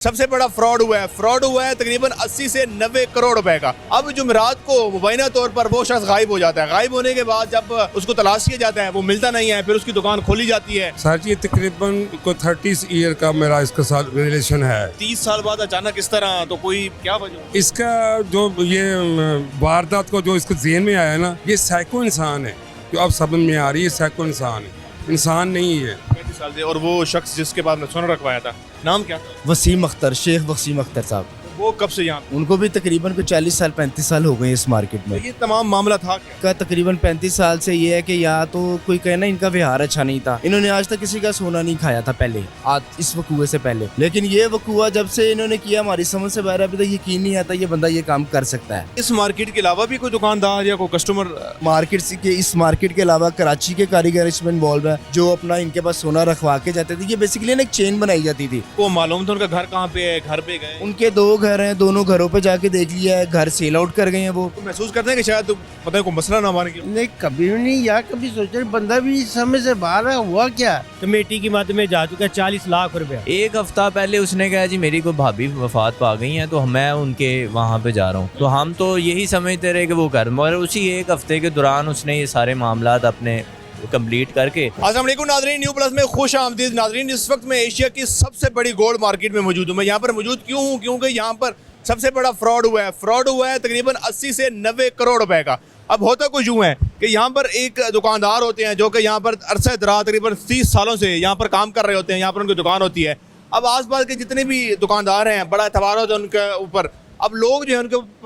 सबसे बड़ा फ्रॉड हुआ है तकरीबन 80 से 90 करोड़ रुपए का। अब जुमेरात को मुबैना तौर पर वो शख्स गायब हो जाता है। गायब होने के बाद जब उसको तलाश किया जाता है वो मिलता नहीं है, फिर उसकी दुकान खोली जाती है। सर जी तकरीबन को 30 ईयर का मेरा इसके साथ रिलेशन है। 30 साल बाद अचानक इस तरह, तो कोई क्या वजह? इसका जो ये वारदात को जो इसके ज़हन में आया ना, ये साइको इंसान है जो अब समझ में आ रही है। साइको इंसान है, इंसान नहीं है। 35 साल से। और वो शख्स जिसके बाद में सोना रखवाया था, नाम क्या था? वसीम अख्तर, शेख वसीम अख्तर साहब। वो कब से यहाँ? उनको भी तकरीबन को 40 साल 35 साल हो गए इस मार्केट में। ये तमाम मामला था क्या? का तकरीबन 35 साल से ये है कि या तो कोई कहे ना इनका व्यवहार अच्छा नहीं था, इन्होंने आज तक किसी का सोना नहीं खाया था पहले, आज इस वकूए से पहले। लेकिन ये वकूआ जब से इन्होंने किया हमारी समझ से बाहर, अभी तक यकीन नहीं आता ये बंदा ये काम कर सकता है। इस मार्केट के अलावा भी कोई दुकानदार या कोई कस्टमर? इस मार्केट के अलावा कराची के कारीगर इसमें इन्वॉल्व है जो अपना इनके पास सोना रखवा के जाते थे। ये बेसिकली ना एक चेन बनाई जाती थी। को मालूम था उनका घर कहाँ पे है? घर पे गए? उनके 2 घर हैं, दोनों घरों पे जाके देख लिया है, घर सेल आउट कर गए हैं वो। तो महसूस करते हैं कि शायद पता है कोई मसला ना बन गया? नहीं, कभी भी नहीं यार, कभी सोचा बंदा भी समझ से बाहर है। हुआ क्या? कमेटी की मद में जा चुका है 40 लाख रुपया। एक हफ्ता पहले उसने कहा जी मेरी कोई भाभी वफात पा गई हैं तो मैं उनके वहाँ पे जा रहा हूँ, तो हम तो यही समझते रहे कि वो घर, मगर उसी एक हफ्ते के दौरान उसने ये सारे मामलात अपने कंप्लीट करके। अस्सलाम वालेकुम नाज़रीन, न्यू प्लस में खुश आमदीद नाज़रीन। इस वक्त मैं एशिया की सबसे बड़ी गोल्ड मार्केट में मौजूद हूँ। मैं यहाँ पर मौजूद क्यों हूँ? क्योंकि यहाँ पर सबसे बड़ा फ्रॉड हुआ है तकरीबन 80 से 90 करोड़ रुपए का। अब होता कुछ यूँ है कि यहाँ पर एक दुकानदार होते हैं जो कि यहाँ पर अरसा दराज तकरीबन 30 सालों से यहाँ पर काम कर रहे होते हैं, यहाँ पर उनकी दुकान होती है। अब आसपास के जितने भी दुकानदार हैं बड़ा एतबार होता है उनके ऊपर। अब लोग जो है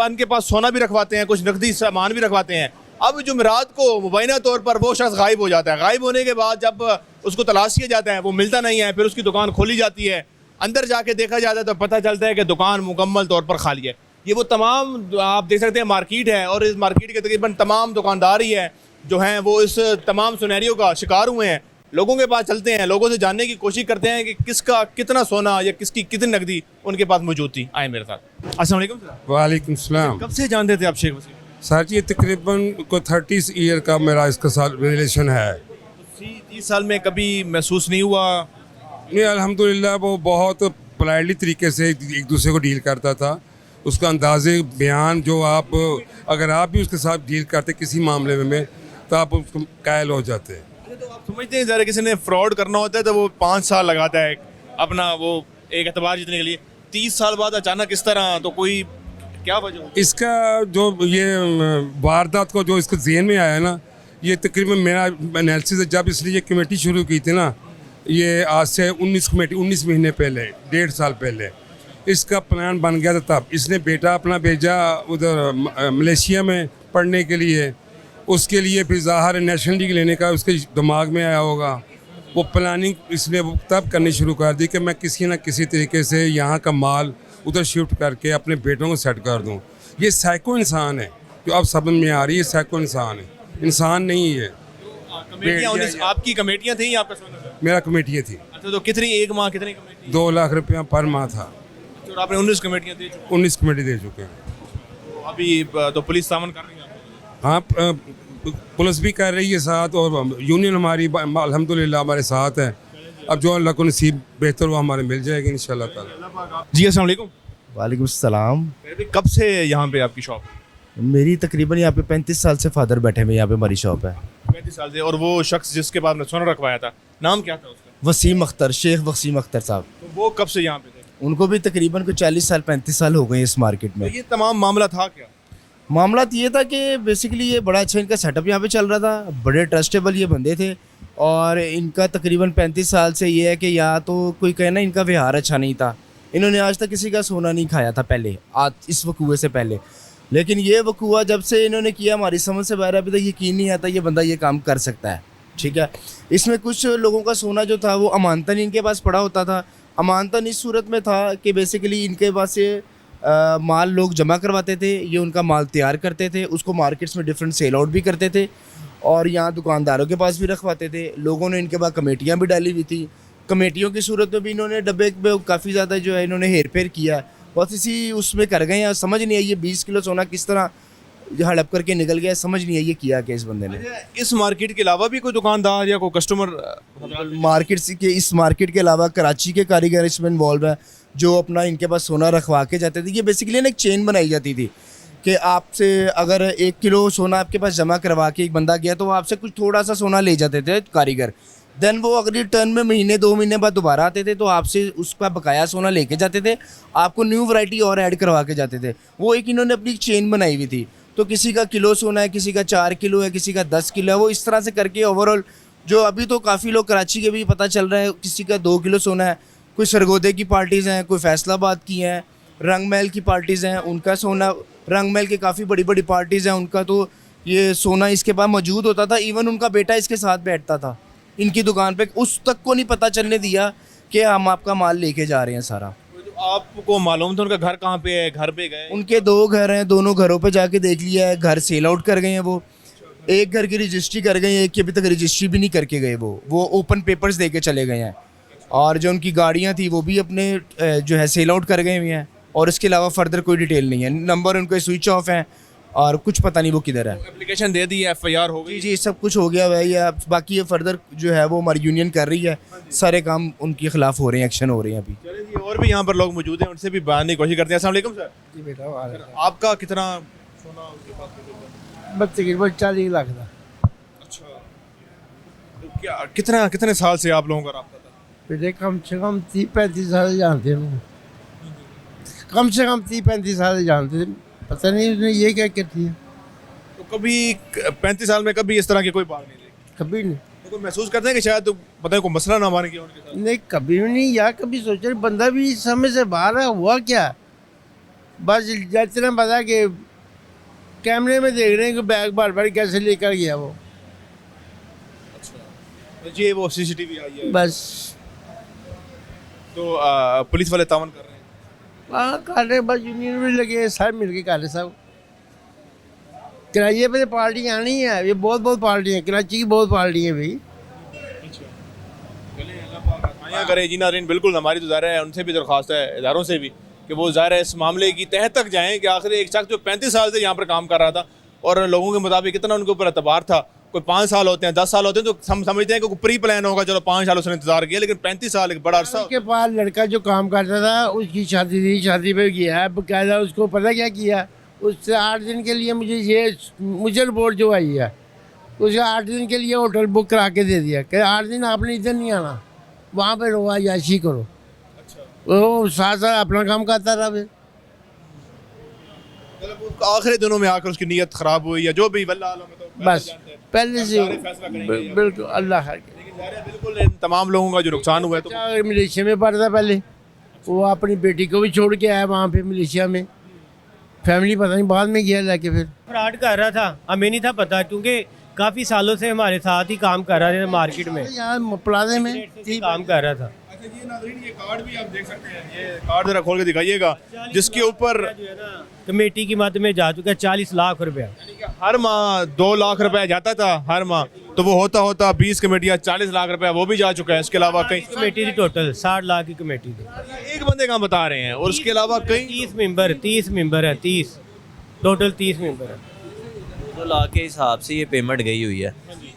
उनके पास सोना भी रखवाते हैं, कुछ नकदी सामान भी रखवाते हैं। अब जुमेरात को मुबैना तौर पर वो शख्स गायब हो जाता है। गायब होने के बाद जब उसको तलाश किया जाता है वो मिलता नहीं है, फिर उसकी दुकान खोली जाती है। अंदर जाके देखा जाता है तो पता चलता है कि दुकान मुकम्मल तौर पर खाली है। ये वो तमाम आप देख सकते हैं मार्केट है, और इस मार्केट के तकरीबन तमाम दुकानदार ही है जो हैं वो इस तमाम सिनेरियो का शिकार हुए हैं। लोगों के पास चलते हैं, लोगों से जानने की कोशिश करते हैं कि किसका कितना सोना या किसकी कितनी नकदी उनके पास मौजूद थी। आए मेरे साथ। अस्सलाम वालेकुम सर। वालेकुम सलाम। कब से जानते थे आप शेख वसीम? सर जी तकरीबन को 30 ईयर का मेरा इसके साथ रिलेशन है। 30 साल में कभी महसूस नहीं हुआ? नहीं, अल्हम्दुलिल्लाह वो बहुत पोलाइटली तरीके से एक दूसरे को डील करता था। उसका अंदाज़े बयान जो आप अगर आप भी उसके साथ डील करते किसी मामले में तो आप उसको कायल हो जाते हैं। तो आप समझते हैं ज़रा किसी ने फ्रॉड करना होता है तो वो 5 साल लगाता है अपना वो एक एतबार जीतने के लिए। 30 साल बाद अचानक इस तरह, तो कोई क्या वजह? इसका जो ये वारदात को जो इसके ज़हन में आया ना, ये तकरीबन मेरा एनालिसिस जब इसने ये कमेटी शुरू की थी ना, ये आज से 19 महीने पहले, 1.5 साल पहले इसका प्लान बन गया था। तब इसने बेटा अपना भेजा उधर मलेशिया में पढ़ने के लिए, उसके लिए फिर ज़ाहिर नेशनल लीग लेने का उसके दिमाग में आया होगा। वो प्लानिंग इसने तब करनी शुरू कर दी कि मैं किसी न किसी तरीके से यहाँ का माल उधर शिफ्ट करके अपने बेटों को सेट कर दूँ। ये साइको इंसान है जो अब समझ में आ रही है। साइको इंसान है, इंसान नहीं है। आपकी कमेटियाँ थी या आपका सोना था? मेरा कमेटियाँ थी। अच्छा, तो कितनी एक माह कितनी कमेटी? 2 लाख रुपया पर माह था। और आपने 19 कमेटियाँ दे चुके? 19 कमेटी दे चुके हैं। तो अभी तो पुलिस सामन कर रही है आपको? हाँ, पुलिस भी कर रही है साथ, और यूनियन हमारी अल्हम्दुलिल्लाह हमारे साथ है। अब जो अल्लाह को नसीब बेहतर वो हमारे मिल जाएगी इंशाल्लाह ताला। जी अस्सलाम वालेकुम। वालेकुम सलाम। कब से यहाँ पे आपकी शॉप? मेरी तकरीबन यहाँ पे 35 साल से फादर बैठे हुए, यहाँ पे हमारी शॉप है। 35 साल से। और वो शख्स जिसके बाद में सोना रखवाया था, नाम क्या था उसका? वसीम अख्तर, शेख वसीम अख्तर साहब। तो वो कब से यहाँ पे थे? उनको भी तकरीबन को 40 साल 35 साल हो गए इस मार्केट तो में। ये तमाम मामला था क्या? मामला तो ये था कि बेसिकली ये बड़ा अच्छा इनका सेटअप यहाँ पे चल रहा था, बड़े ट्रस्टेबल ये बंदे थे, और इनका तकरीबन 35 साल से ये है कि या तो कोई कहे ना इनका व्यवहार अच्छा नहीं था, इन्होंने आज तक किसी का सोना नहीं खाया था पहले, आज इस वकूए से पहले। लेकिन ये वकूआ जब से इन्होंने किया हमारी समझ से बाहर, अभी तक यकीन नहीं आता ये बंदा ये काम कर सकता है। ठीक है, इसमें कुछ लोगों का सोना जो था वो अमानतन इनके पास पड़ा होता था। अमानतन इस सूरत में था कि बेसिकली इनके पास से माल लोग जमा करवाते थे, ये उनका माल तैयार करते थे, उसको मार्केट्स में डिफरेंट सेल आउट भी करते थे, और यहाँ दुकानदारों के पास भी रखवाते थे। लोगों ने इनके पास कमेटियाँ भी डाली हुई थी। कमेटियों की सूरत में भी इन्होंने डब्बे में काफ़ी ज़्यादा जो है इन्होंने हेर फेर किया, बस इसी उसमें कर गए हैं। समझ नहीं आई ये 20 किलो सोना किस तरह हड़प करके निकल गया, समझ नहीं आई ये किया क्या इस बंदे ने। इस मार्केट के अलावा भी कोई दुकानदार या कोई कस्टमर? इस मार्केट के अलावा कराची के कारीगर इसमें इन्वॉल्व है जो अपना इनके पास सोना रखवा के जाते थे। ये बेसिकली ना एक चेन बनाई जाती थी कि आपसे अगर 1 किलो सोना आपके पास जमा करवा के एक बंदा गया तो वो आपसे कुछ थोड़ा सा सोना ले जाते थे कारीगर। देन वो अगली टर्न में महीने 2 महीने बाद दोबारा आते थे तो आपसे उसका बकाया सोना लेके जाते थे, आपको न्यू वैरायटी और ऐड करवा के जाते थे। वो एक इन्होंने अपनी चेन बनाई हुई थी। तो किसी का किलो सोना है, किसी का 4 किलो है, किसी का 10 किलो है, वो इस तरह से करके ओवरऑल जो अभी तो काफ़ी लोग कराची के भी पता चल रहा है किसी का 2 किलो सोना है। कोई सरगोदे की पार्टीज़ हैं, कोई फैसलाबाद की हैं, रंग महल की पार्टीज़ हैं, उनका सोना, रंग महल के काफ़ी बड़ी बड़ी पार्टीज़ हैं, उनका तो ये सोना इसके पास मौजूद होता था। इवन उनका बेटा इसके साथ बैठता था इनकी दुकान पे, उस तक को नहीं पता चलने दिया कि हम आपका माल लेके जा रहे हैं सारा। तो आपको मालूम था उनका घर कहाँ पे है? घर पे गए? उनके 2 घर हैं, दोनों घरों पे जाके देख लिया है, घर सेल आउट कर गए हैं। वो एक घर की रजिस्ट्री कर गए हैं, एक की अभी तक रजिस्ट्री भी नहीं करके गए। वो ओपन पेपर्स दे के चले गए हैं। और जो उनकी गाड़ियाँ थी वो भी अपने जो है सेल आउट कर गए हुए हैं। और इसके अलावा फर्दर कोई डिटेल नहीं है। नंबर उनके स्विच ऑफ हैं और कुछ पता नहीं वो किधर है। एप्लीकेशन दे दी है, FIR हो गई? जी सब कुछ हो गया हुआ है। ये बाकी ये फर्दर जो है वो हमारी यूनियन कर रही है, सारे काम उनके खिलाफ हो रहे हैं, एक्शन हो रहे हैं अभी। चलिए जी, और भी यहाँ पर लोग मौजूद हैं, उनसे भी जानने की कोशिश करते हैं। अस्सलाम वालेकुम सर। जी बेटा आपका कितना सोना उनके पास है? बस तकरीबन 40 लाख का। अच्छा, तो क्या कितने साल से आप लोगों का राब्ता था? बेटे कम से कम 30-35 साल जानते हैं, कम से कम 30-35 साल जानते थे। पता नहीं उसने ये क्या करती है। तो कभी 35 साल में कभी इस तरह की कोई बात नहीं देखी? कभी नहीं, तो कोई महसूस करते हैं कि शायद तो पता है कोई मसला ना बन गया उनके साथ? नहीं कभी भी नहीं यार। कभी सोचा बंदा भी समझ से बाहर है, हुआ क्या। बस जितना पता कि कैमरे में देख रहे हैं कि बैग बार बार कैसे लेकर गया वो। अच्छा, जी वो CCTV आई है बस तो पुलिस वाले तावन कर रहे हैं? हाँ कर रहे, बस यूनियन भी लगे, सब मिल के कर रहे सब। कराची पे पार्टी आनी है, ये बहुत पार्टी है, कराची की बहुत पार्टी है भाई। आया करे जी नाज़रीन, बिल्कुल हमारी तो ज़ाहिर है उनसे भी दरख्वास्त है, इदारों से भी, कि वो ज़ाहिर है इस मामले की तह तक जाएँ कि आखिर एक शख्स जो 35 साल से यहाँ पर काम कर रहा था और लोगों के मुताबिक कितना उनके ऊपर एतबार था। कोई 5 साल होते हैं, 10 साल होते हैं तो हम समझते हैं कि कोई प्री प्लान होगा, चलो 5 साल उसने इंतजार किया, लेकिन 35 साल एक बड़ा अरसा। उसके पास लड़का जो काम करता था उसकी शादी थी, शादी पे गया है बकायदा। उसको पता क्या किया, उससे 8 दिन के लिए मुझे रिपोर्ट जो आई है, उसे 8 दिन के लिए होटल बुक करा के दे दिया कि 8 दिन आपने इधर नहीं आना, वहाँ पे रोआ याशी करो। वो साथ साथ अपना काम करता रहा। फिर आखिरी दिनों में आकर उसकी नीयत ख़राब हुई या जो भी वल्लाह आलम है, तो बस पहले से फैसला करेंगे। बिल्कुल अल्लाह खैर करे। लेकिन ज़ाहिर है बिल्कुल इन तमाम लोगों का जो नुकसान हुआ है तो बच्चा मलेशिया में पढ़ता पहले, वो अपनी बेटी को भी छोड़ के आया वहाँ पे मलेशिया में। फैमिली पता नहीं बाद में गया लेके फिर फ्रॉड कर रहा था, हमें नहीं था पता, क्योंकि काफ़ी सालों से हमारे साथ ही काम कर रहा था मार्केट में, यहाँ प्लाजे में काम कर रहा था। अच्छा ये नाज़रीन, ये कार्ड भी आप देख सकते हैं, ये कार्ड जरा खोल के दिखाइएगा, जिसके ऊपर जो है ना कमेटी की मद में जा चुका है 40 लाख रुपया। हर माह 2 लाख रुपया जाता था हर माह, तो वो होता होता 20 कमेटियाँ 40 लाख रुपया वो भी जा चुका है। इसके अलावा कई कमेटी थी, टोटल 60 लाख की कमेटी थी। एक बंदे का बता रहे हैं, और उसके अलावा कई 30 मेंबर है, 30 टोटल 30 मेंबर है। 2 लाख के हिसाब से ये पेमेंट गई हुई है,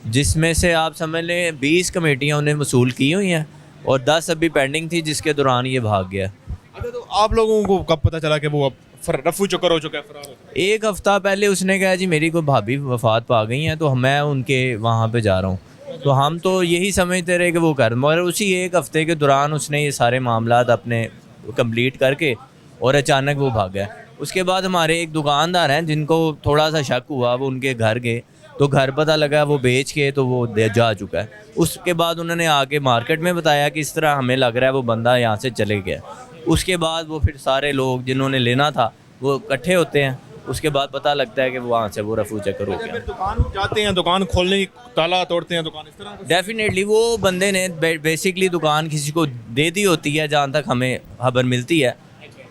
जिसमें से आप समझ लें 20 कमेटियाँ उन्हें वसूल की हुई हैं और 10 अभी पेंडिंग थी, जिसके दौरान ये भाग गया। अच्छा, तो आप लोगों को कब पता चला कि वो अब रफू चक्कर हो चुका है, फरार हो चुका है? 1 हफ्ता पहले उसने कहा जी मेरी कोई भाभी वफात पा गई हैं, तो मैं उनके वहाँ पे जा रहा हूँ। तो हम तो यही समझते रहे कि वो कर, मगर उसी 1 हफ्ते के दौरान उसने ये सारे मामलात अपने कंप्लीट करके और अचानक वो भाग गया। उसके बाद हमारे एक दुकानदार हैं जिनको थोड़ा सा शक हुआ, वो उनके घर गए तो घर पता लगा वो बेच के तो वो जा चुका है। उसके बाद उन्होंने आके मार्केट में बताया कि इस तरह हमें लग रहा है वो बंदा यहाँ से चले गया। उसके बाद वो फिर सारे लोग जिन्होंने लेना था वो इकट्ठे होते हैं, उसके बाद पता लगता है कि वहाँ से वो रफू चक्कर हो गया। फिर दुकान जाते हैं, दुकान खोलने की ताला तोड़ते हैं, दुकान इस तरह का? डेफिनेटली वो बंदे ने बेसिकली दुकान किसी को दे दी होती है, जहाँ तक हमें खबर मिलती है।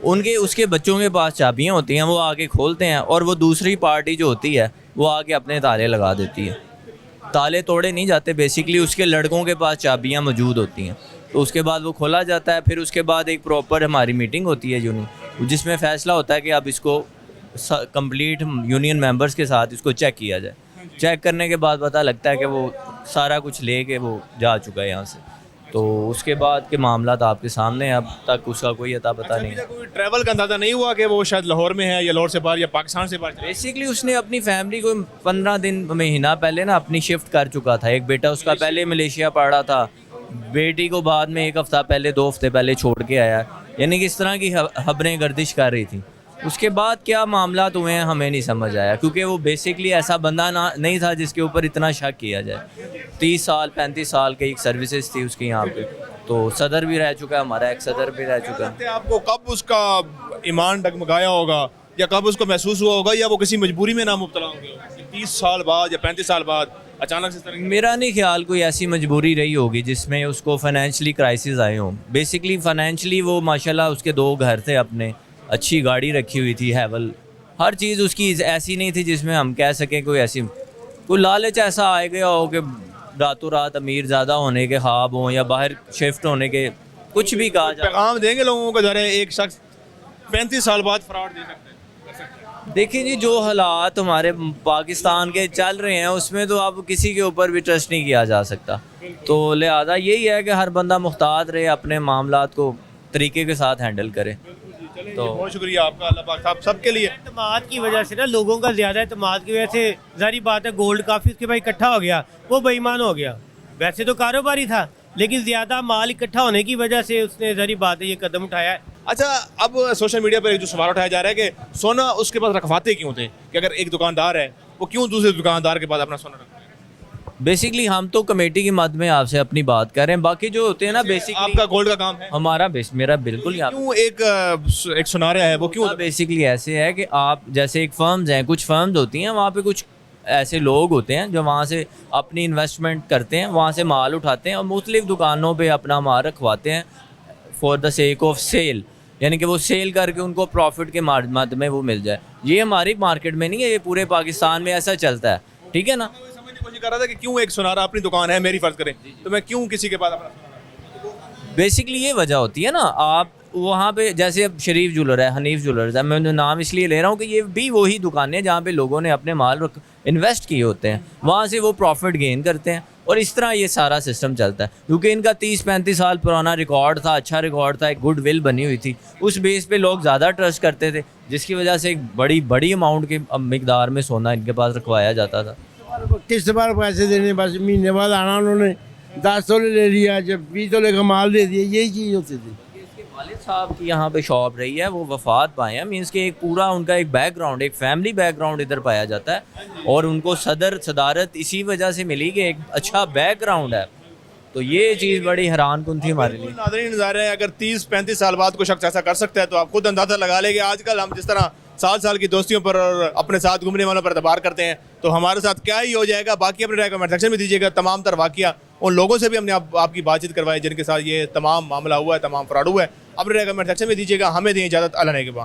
उसके बच्चों के पास चाबियाँ होती हैं, वो आके खोलते हैं और वो दूसरी पार्टी जो होती है वो आके अपने ताले लगा देती है। ताले तोड़े नहीं जाते, बेसिकली उसके लड़कों के पास चाबियाँ मौजूद होती हैं, तो उसके बाद वो खोला जाता है। फिर उसके बाद एक प्रॉपर हमारी मीटिंग होती है यूनियन, जिसमें फ़ैसला होता है कि अब इसको कंप्लीट यूनियन मेंबर्स के साथ इसको चेक किया जाए। चेक करने के बाद पता लगता है कि वो सारा कुछ ले के वो जा चुका है यहाँ से। तो उसके बाद के मामला तो आपके सामने हैं, अब तक उसका कोई अता पता नहीं। कोई ट्रैवल का अंदाजा नहीं हुआ कि वो शायद लाहौर में है या लाहौर से बाहर या पाकिस्तान से बाहर? बेसिकली उसने अपनी फैमिली को 15 दिन महीना पहले ना अपनी शिफ्ट कर चुका था। एक बेटा उसका पहले मलेशिया पढ़ा था, बेटी को बाद में 1 हफ़्ता पहले 2 हफ्ते पहले छोड़ के आया, यानी कि इस तरह की खबरें गर्दिश कर रही थी। उसके बाद क्या मामला हुए हैं हमें नहीं समझ आया, क्योंकि वो बेसिकली ऐसा बंदा नहीं था जिसके ऊपर इतना शक किया जाए। 30 साल 35 साल की एक सर्विसेज थी उसकी यहाँ पे, तो सदर भी रह चुका है, हमारा एक सदर भी रह चुका है। आपको कब उसका ईमान डगमगाया होगा या कब उसको महसूस हुआ होगा या वो किसी मजबूरी में ना मुब्तला होंगे 30 साल बाद या 35 साल बाद अचानक से इस तरह की? मेरा नहीं ख्याल कोई ऐसी मजबूरी रही होगी जिसमें उसको फाइनेंशियली क्राइसिस आए हों। बेसिकली फाइनेंशियली वो माशाल्लाह उसके 2 घर थे अपने, अच्छी गाड़ी रखी हुई थी हैवल, हर चीज़ उसकी ऐसी नहीं थी जिसमें हम कह सकें कोई लालच ऐसा आ गया हो कि रातों रात अमीर ज़्यादा होने के ख्वाब हों या बाहर शिफ्ट होने के, कुछ भी कहा जाए। पैगाम देंगे लोगों को, जरा एक शख्स 35 साल बाद फ्रॉड दे सकते हैं? देखिए जी, जो हालात हमारे पाकिस्तान के चल रहे हैं उसमें तो अब किसी के ऊपर भी ट्रस्ट नहीं किया जा सकता, तो लिहाजा यही है कि हर बंदा मुख्तात रहे, अपने मामलात को तरीके के साथ हैंडल करे। तो बहुत शुक्रिया आपका, अल्लाह पाक साहब सबके लिए। एतमाद की वजह से ना, लोगों का ज़्यादा एतमाद की वजह से जारी बात है गोल्ड काफ़ी उसके भाई इकट्ठा हो गया, वो बेईमान हो गया। वैसे तो कारोबारी था लेकिन ज़्यादा माल इकट्ठा होने की वजह से उसने जारी बात है ये कदम उठाया है। अच्छा, अब सोशल मीडिया पर एक जो सवाल उठाया जा रहा है कि सोना उसके पास रखवाते क्यों थे, कि अगर एक दुकानदार है वो क्यों दूसरे दुकानदार के पास अपना सोना रखता है? बेसिकली हम तो कमेटी की मद में आपसे अपनी बात कर रहे हैं, बाकी जो होते हैं ना बेसिकली आपका गोल्ड का काम है, हमारा मेरा बिल्कुल यहाँ क्यों एक सुनारा है वो क्यों? बेसिकली ऐसे है कि आप जैसे एक फर्म्स हैं, कुछ फर्म्स होती हैं, वहाँ पे कुछ ऐसे लोग होते हैं जो वहाँ से अपनी इन्वेस्टमेंट करते हैं, वहाँ से माल उठाते हैं और मुख्तलिफ दुकानों पे अपना माल रखवाते हैं for the sake of sale, यानी कि वो सेल करके उनको प्रॉफिट के मद में वो मिल जाए। ये हमारी मार्केट में नहीं है, ये पूरे पाकिस्तान में ऐसा चलता है, ठीक है ना। समझने की कोशिश कर रहा था कि क्यों एक सुनारा अपनी दुकान है मेरी, फर्ज करें तो मैं क्यों किसी के पास अपना? बेसिकली ये वजह होती है ना, आप वहाँ पे जैसे अब शरीफ ज्वेलर है, हनीफ ज्वेलर्स है, मैं उनका नाम इसलिए ले रहा हूँ कि ये भी वही दुकानें हैं जहाँ पे लोगों ने अपने माल इन्वेस्ट किए होते हैं, वहाँ से वो प्रॉफिट गेन करते हैं और इस तरह ये सारा सिस्टम चलता है। क्योंकि इनका 30-35 साल पुराना रिकॉर्ड था, अच्छा रिकॉर्ड था, एक गुड विल बनी हुई थी, उस बेस पे लोग ज़्यादा ट्रस्ट करते थे, जिसकी वजह से एक बड़ी अमाउंट के मिकदार में सोना इनके पास रखवाया जाता था। किस्त पर पैसे देने, बस महीने बाद आना, उन्होंने 10 तोले ले लिया, जब 20 तोले का माल दे दिया, यही चीज़ होती थी। इसके वालिद साहब की यहाँ पे शॉप रही है, वो वफात पाए हैं, मीन्स के एक पूरा उनका एक बैकग्राउंड, एक फैमिली बैकग्राउंड इधर पाया जाता है और उनको सदारत इसी वजह से मिली कि एक अच्छा बैकग्राउंड है, तो ये चीज़ बड़ी हैरान कुन थी हमारे लिए। नाज़रीन, ज़ाहिर है अगर 30-35 साल बाद कोई शख्स ऐसा कर सकता है तो आप खुद अंदाज़ा लगा लेंगे। आजकल हम जिस तरह साल की दोस्तियों पर और अपने साथ घूमने वालों पर एतबार करते हैं, तो हमारे साथ क्या ही हो जाएगा। बाकी अपने राय कमेंट सेक्शन में दीजिएगा। तमाम तर वाक़िया उन लोगों से भी हमने आपकी बातचीत करवाई जिनके साथ ये तमाम मामला हुआ है, तमाम फ्रॉड हुआ है। अपने राय कमेंट सेक्शन में दीजिएगा। हमें दें इजाज़त, अल्लाह ने के बाद।